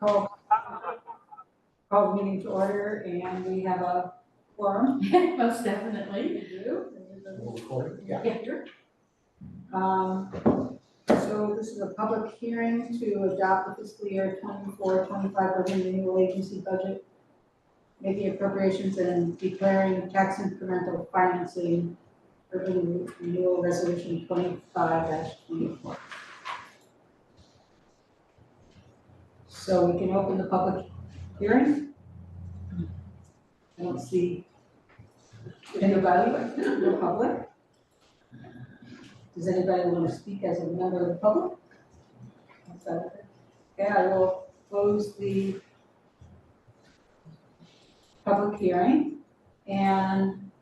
call the meeting to order, and we have a quorum. Most definitely. We do. Yeah. So this is a public hearing to adopt the fiscal year 24-25 urban renewal agency budget, making appropriations and declaring tax incremental financing urban renewal resolution 25-24. So we can open the public hearing. I don't see anybody, no public. Does anybody want to speak as a member of the public? Okay, I will close the public hearing, and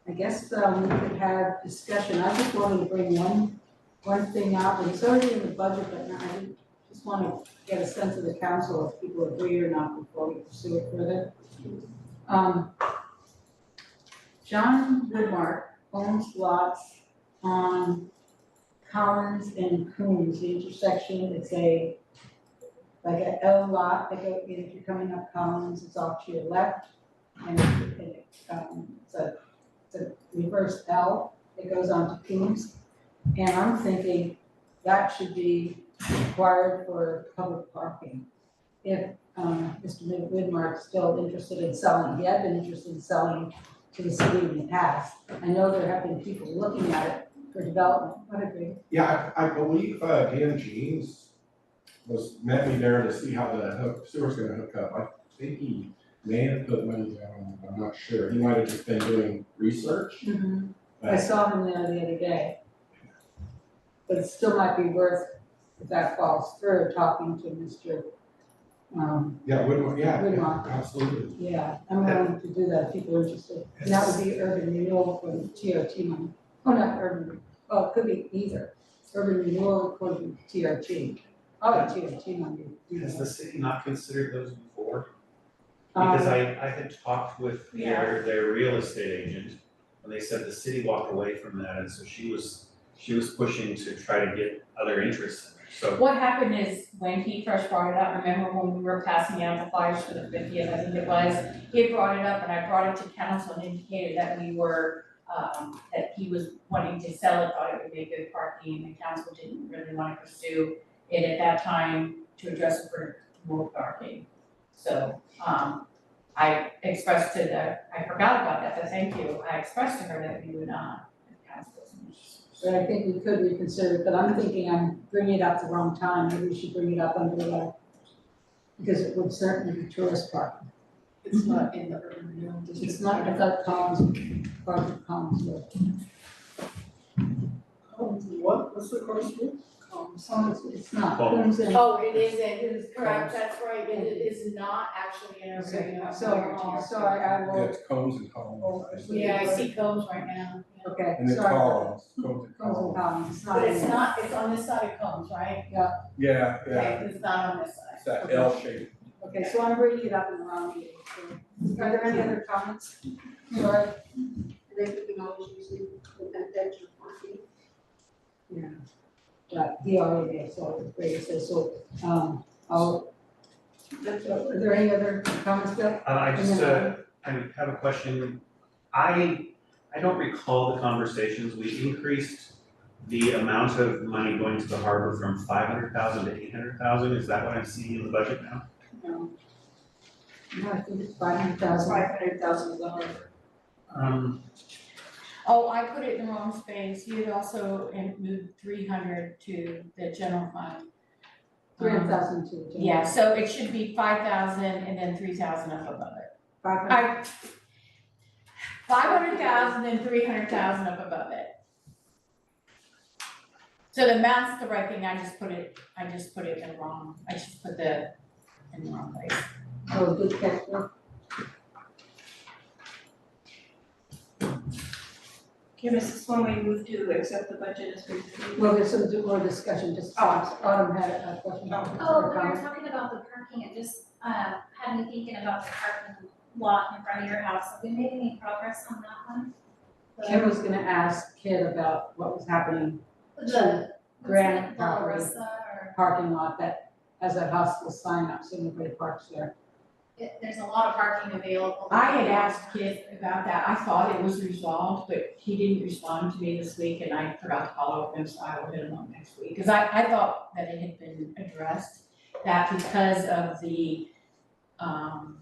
I guess we could have discussion. I just wanted to bring one thing up, and it's already in the budget, but I just want to get a sense of the council if people agree or not before we pursue it further. John Woodmark owns lots on Collins and Coombs, the intersection. It's like an L lot that go, if you're coming up Collins, it's off to your left, and it's a reverse L that goes on to Coombs. And I'm thinking that should be required for public parking. If Mr. Widmark's still interested in selling, he had been interested in selling to the city in the past. I know there have been people looking at it for development. What agree? Yeah, I believe Dan Jeans met me there to see how the sewer's gonna hook up. I think he may have put money down, I'm not sure. He might have just been doing research. I saw him there the other day. But it still might be worth, if that falls through, talking to Mr. Yeah, Woodmark. absolutely. Yeah, I'm willing to do that if people are interested. And that would be urban renewal for the TRT money. Oh, not urban, well, it could be either. Urban renewal according to TRT. Oh, TRT money. Has the city not considered those before? Because I had talked with their real estate agent, and they said the city walked away from that, and so she was pushing to try to get other interests in there, so. What happened is, when he first brought it up, remember when we were passing out the flyers for the 50th, I think it was, he had brought it up and I brought it to council and indicated that we were, that he was wanting to sell it, thought it would be a good parking, and the council didn't really want to pursue it at that time to address it for more parking. So, I expressed I forgot about that, but thank you, I expressed to her that we would not, if council was interested. But I think we could reconsider it, but I'm thinking I'm bringing it up the wrong time. Maybe we should bring it up under the, because it would certainly be tourist parking. It's not in the urban renewal district. It's not, I thought Collins, part of Collins was. What? What's the course with? It's not. Collins. Oh, it isn't, correct, that's right, it is not actually in urban renewal. So I will. It's Combs and Collins. Yeah, I see Combs right now. Okay, And then sorry. Collins, Combs and Collins and Collins. Collins, it's not. But in it's there. not, it's on this side of Combs, right? Yeah, Okay, it's not on this side. it's that L shape. Okay, so I'm bringing it up in the wrong meeting. So, are there any other comments? Sorry. They can always use it with that extra parking. Yeah. But he already did, so it's great, so, are there any other comments, Bill? I have a question. I don't recall the conversations. We increased the amount of money going to the harbor from 500,000 to 800,000. Is that what I'm seeing in the budget now? No. No, I think it's 500,000. 500,000 is over. Oh, I put it in the wrong space, you had also moved 300 to the general fund. 300,000 to the general. Yeah, so it should be 5,000 and then 3,000 up above it. 500. 500,000 and 300,000 up above it. So the math's the right thing, I just put it in the wrong, I just put in the wrong place. Oh, good catch, Bill. Kim, is this when we move to accept the budget as presented? Well, there's some more discussion, just, Autumn had a question. Oh, when we were talking about the parking, it just had me thinking about the parking lot in front of your house. Have we made any progress on that one? Kim was gonna ask Kid about what was happening The Granite the property Larissa or parking lot that has that hostile sign up, so nobody parks there. There's a lot of parking available. I had asked Kit about that, I thought it was resolved, but he didn't respond to me this week, and I forgot to follow up with him, so I will hit him up next week. Cause I thought that it had been addressed, that because of the, I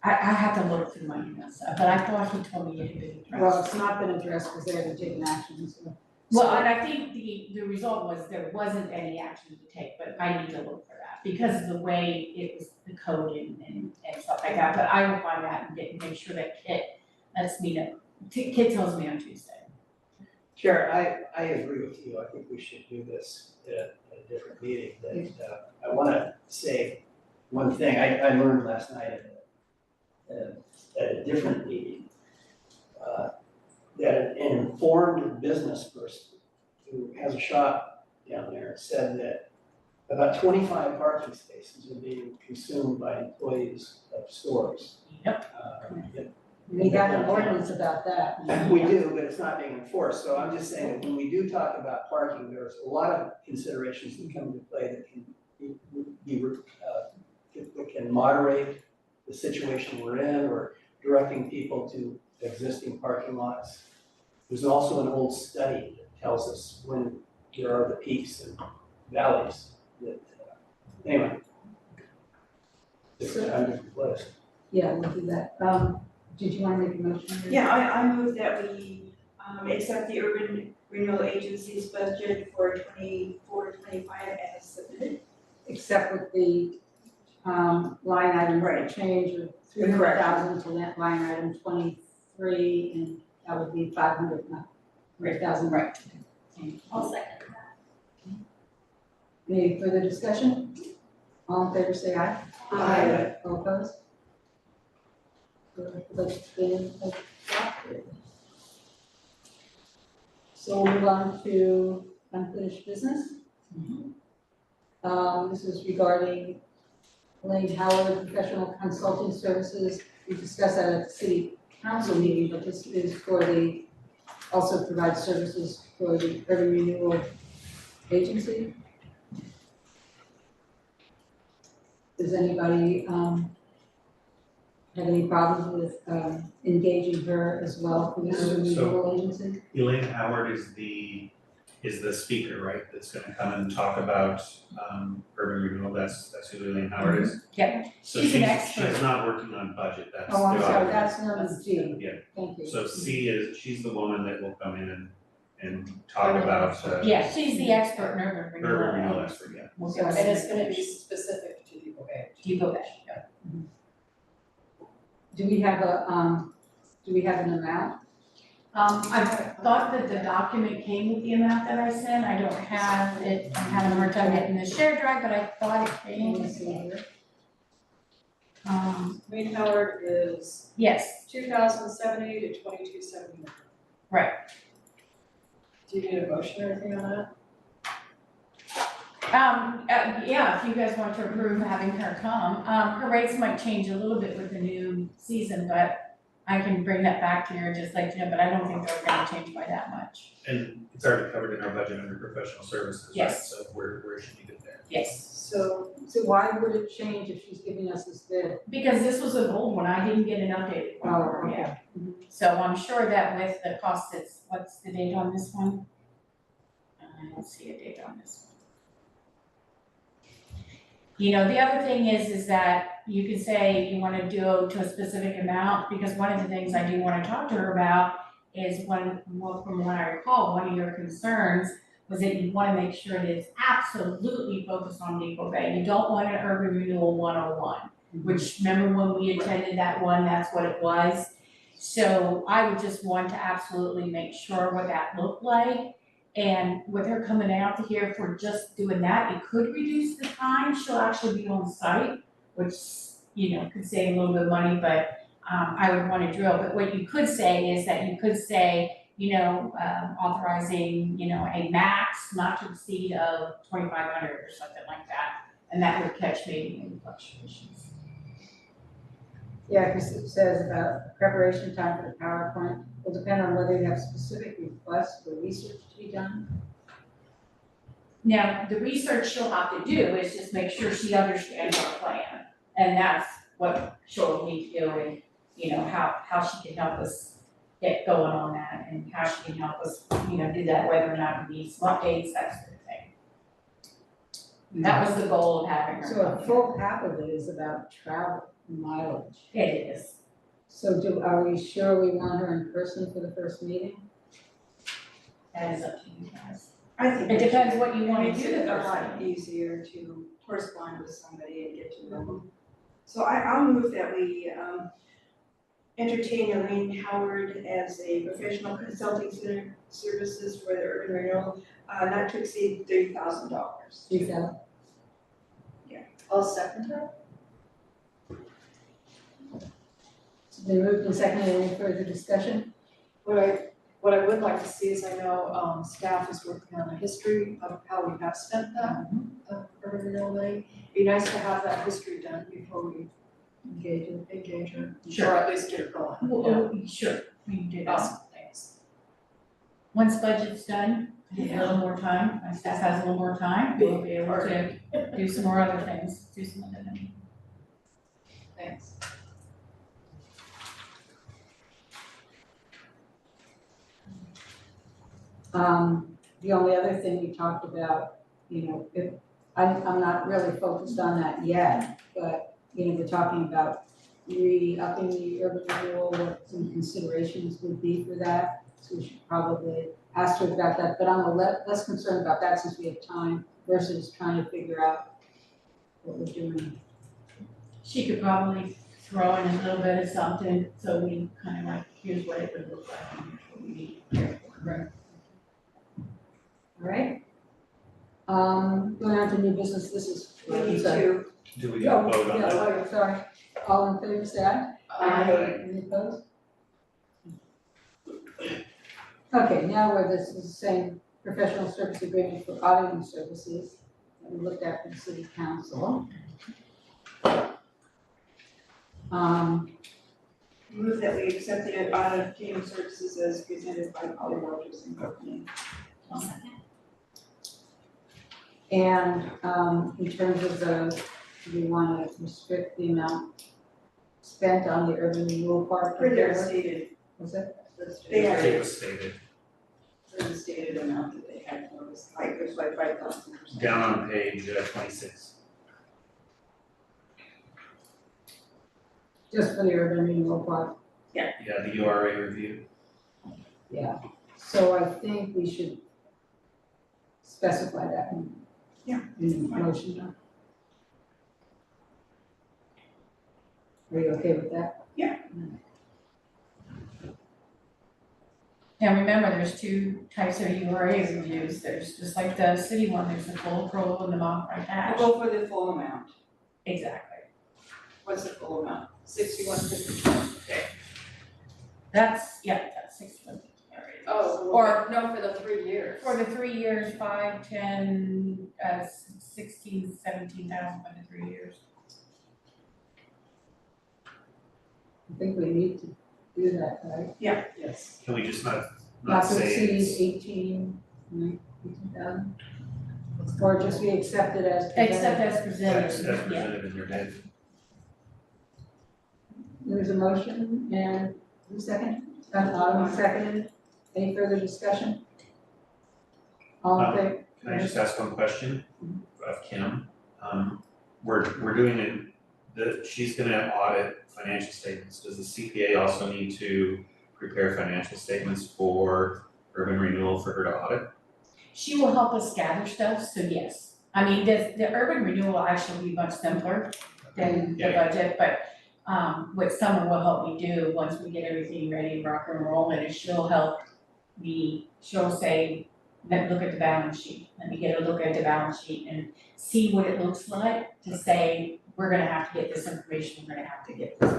have to look through my emails, but I thought he told me it had been addressed. Well, it's not been addressed because they haven't taken action, so. Well, and I think the result was there wasn't any action to take, but I need to look for that, because of the way it was, the code and stuff like that, but I will find that and make sure that Kit lets me know. Kit tells me on Tuesday. Chair, I agree with you. I think we should do this at a different meeting, but I wanna say one thing. I learned last night at a different meeting, that an informed business person who has a shop down there said that about 25 parking spaces are being consumed by employees of stores. Yep. We have an ordinance about that. We do, but it's not being enforced. So I'm just saying that when we do talk about parking, there's a lot of considerations that come into play that can moderate the situation we're in, or directing people to existing parking lots. There's also an old study that tells us when there are the peaks and valleys that, anyway. Different time, different place. Yeah, we'll do that. Did you want to make a motion? Yeah, I move that we, accept the Urban Renewal Agency's budget for 24-25 as submitted. Except with the, line item Right. change of 300,000 to line item 23, and that would be 500, not 3,000. Right. I'll second that. Any further discussion? All in favor, say aye. Aye. All opposed? That's been adopted. So we'll move on to unfinished business. This is regarding Elaine Howard, professional consulting services. We discussed that at the city council meeting, but this is for the, also provides services for the Urban Renewal Agency. Does anybody have any problems with engaging her as well for the Urban Renewal Agency? Elaine Howard is the speaker, right, that's gonna come and talk about urban renewal. That's who Elaine Howard is. Yep. So She's an expert. she's not working on budget, that's Oh, I'm the sorry, auditor. that's number G. Yeah. Thank you. So she's the woman that will come in and talk about Yeah, she's the expert in urban renewal. urban renewal expert, yeah. We'll So- get And it's gonna be specific to Depoe Bay. Depoe Bay, yeah. Do we have an amount? I thought that the document came with the amount that I sent, I don't have it, I'm having a hard time getting the share drive, but I thought it Let came. me see here. Wayne Howard is Yes, 2,070 to 2,270. Right. Do you need a motion or anything on that? yeah, if you guys want to approve having her come, her rates might change a little bit with the new season, but I can bring that back to you, just like, but I don't think they're gonna change by that much. And it's already covered in our budget under professional services, right? Yes. So where should we get there? Yes, So why would it change if she's giving us this bid? because this was an old one, I didn't get an updated one, Oh, okay. yeah. So I'm sure that with the cost, what's the date on this one? I don't see a date on this one. You know, the other thing is that you can say you wanna do to a specific amount, because one of the things I do wanna talk to her about is from what I recall, one of your concerns was that you wanna make sure that it's absolutely focused on Depoe Bay. You don't want an urban renewal 101, which remember when we attended that one, that's what it was. So I would just want to absolutely make sure what that looked like. And with her coming out here for just doing that, it could reduce the time, she'll actually be on site, which, you know, could save a little bit of money, but I would wanna drill. But what you could say is that you could say, you know, authorizing, you know, a max not to exceed of 2,500 or something like that. And that would catch maybe any fluctuations. Yeah, because it says about preparation time for the PowerPoint will depend on whether you have specific requests for research to be done. Now, the research she'll have to do is just make sure she understands our plan, and that's what she'll need to do, and, you know, how she can help us get going on that, and how she can help us, you know, do that, whether or not we need some updates, that sort of thing. And that was the goal of having her. So a come full half of it is about travel mileage. here. It is. So are we sure we want her in person for the first meeting? That is up to you guys. I think. It depends what you wanna Makes do it the a first lot meeting. easier to correspond with somebody and get to know them. So I'll move that we, entertain Elaine Howard as a professional consulting services for the urban renewal, not to exceed $30,000. Lisa? I'll second her. It's been moved and seconded. Any further discussion? What I would like to see is, I know, staff is working on a history of how we have spent that, urban renewal money. Be nice to have that history done before we engage her, Sure. or at least get it going. Well, sure, we can do that. Awesome, thanks. Once budget's done, a little more time, my staff has a little more time, we'll be able to do some more other things, do some other things. Thanks. The only other thing we talked about, you know, if, I'm not really focused on that yet, but, you know, we're talking about re-upping the urban renewal, what some considerations would be for that. So we should probably ask her about that, but I'm less concerned about that since we have time versus trying to figure out what we're doing. She could probably throw in a little bit of something, so we kind of like, here's what it would look like, and here's what we need to prepare for. Right. All right. Going on to new business, this is. We need to, Do we Yeah, vote on yeah, that? oh, sorry. All in favor, say aye. Aye. Any opposed? Okay, now where this is the same professional service agreement for auditing services that we looked at for the city council. move that we accept the auditing services as presented by Polly Rogers and Company. I'll second. And in terms of those, do we want to restrict the amount spent on the urban renewal part? For their stated, Was it? they had It was stated, for the stated amount that they had, it was like 5,000 or something. down on page 26. Just for the urban renewal part? Yeah, the URA review. Yeah. So I think we should specify that in the motion. Are you okay with that? Now, remember, there's two types of URA reviews, there's just like the city one, there's the full approval and the modified hash. We'll go for the full amount. Exactly. What's the full amount? 6150. That's 61. Oh, Or- no, for the 3 years. For the 3 years, 5, 10, 16, 17,000 for the 3 years. I think we need to do that, right? Yes. Can we just not Not to say exceed 18,000? Or just be accepted as presented? Except as presented, as yeah. presented in your bid? There's a motion and a second? Autumn seconded. Any further discussion? All in favor? Can I just ask one question of Kim? We're doing she's gonna audit financial statements. Does the CPA also need to prepare financial statements for urban renewal for her to audit? She will help us gather stuff, so yes. I mean, the urban renewal will actually be much simpler than the Yeah. budget, but what Summer will help me do, once we get everything ready, rock and roll, is she'll say, look at the balance sheet, let me get a look at the balance sheet and see what it looks like to say, we're gonna have to get this information, we're gonna have to get this.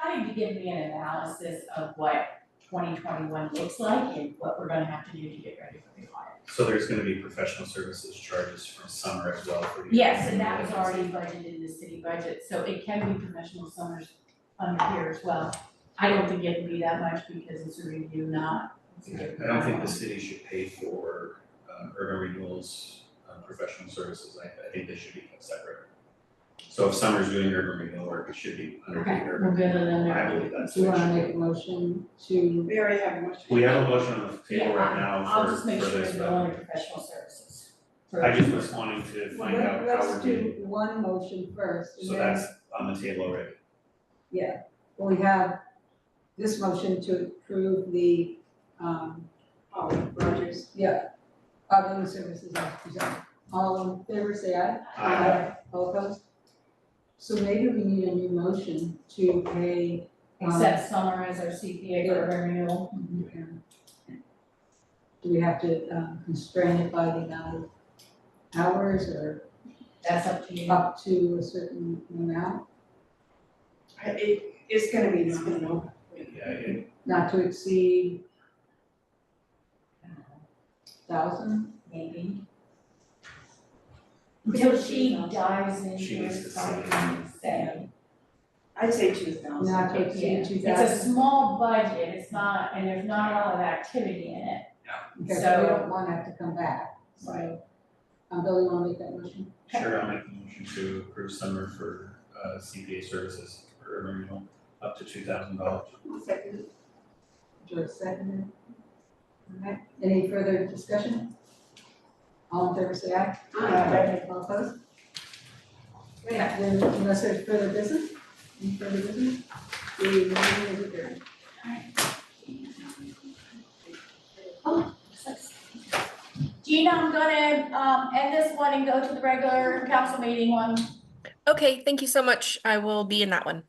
Kind of give me an analysis of what 2021 looks like and what we're gonna have to do to get ready for the audit. So there's gonna be professional services charges from Summer as well for the. Yes, and that was already budgeted in the city budget, so it can be professional summers under here as well. I don't think it can be that much because it's a review, not. I don't think the city should pay for urban renewals professional services, I think they should be kept separate. So if Summer's doing urban renewal work, it should be under the Okay, urban. we're good with them I there. believe that's Do you the way it wanna should make a motion to, We already have a motion. be. We have a motion on the table Yeah, right now I'll for just make sure this, it's only professional services. I just was wanting to find out how let's we're doing, do one motion first, and so then, that's on the table already. yeah, we have this motion to approve the, Rogers. auditing services as presented. All in favor, say aye. All opposed? So maybe we need a new motion to pay, Except Summer as our CPA for urban renewal. do we have to constrain it by the amount of hours or That's up to you. up to a certain amount, It's gonna be, it's gonna know. Yeah, not to exceed 1,000? Maybe. Until she dives She into needs it, to something say. I'd say 2,000. Not to Yeah, exceed 2,000? it's a small budget, it's not, and there's not a lot of activity in it. Okay, so we so- don't want to have to come back, so, Bill, you want to make that motion? sure, I'll make the motion to approve Summer for CPA services for urban renewal up to $2,000. Second. George seconded. All right, any further discussion? All in favor, say aye. All opposed? Great, then unless there's further business, any further business, the meeting is adjourned. Gina, I'm gonna end this one and go to the regular council meeting one. Okay, thank you so much. I will be in that one.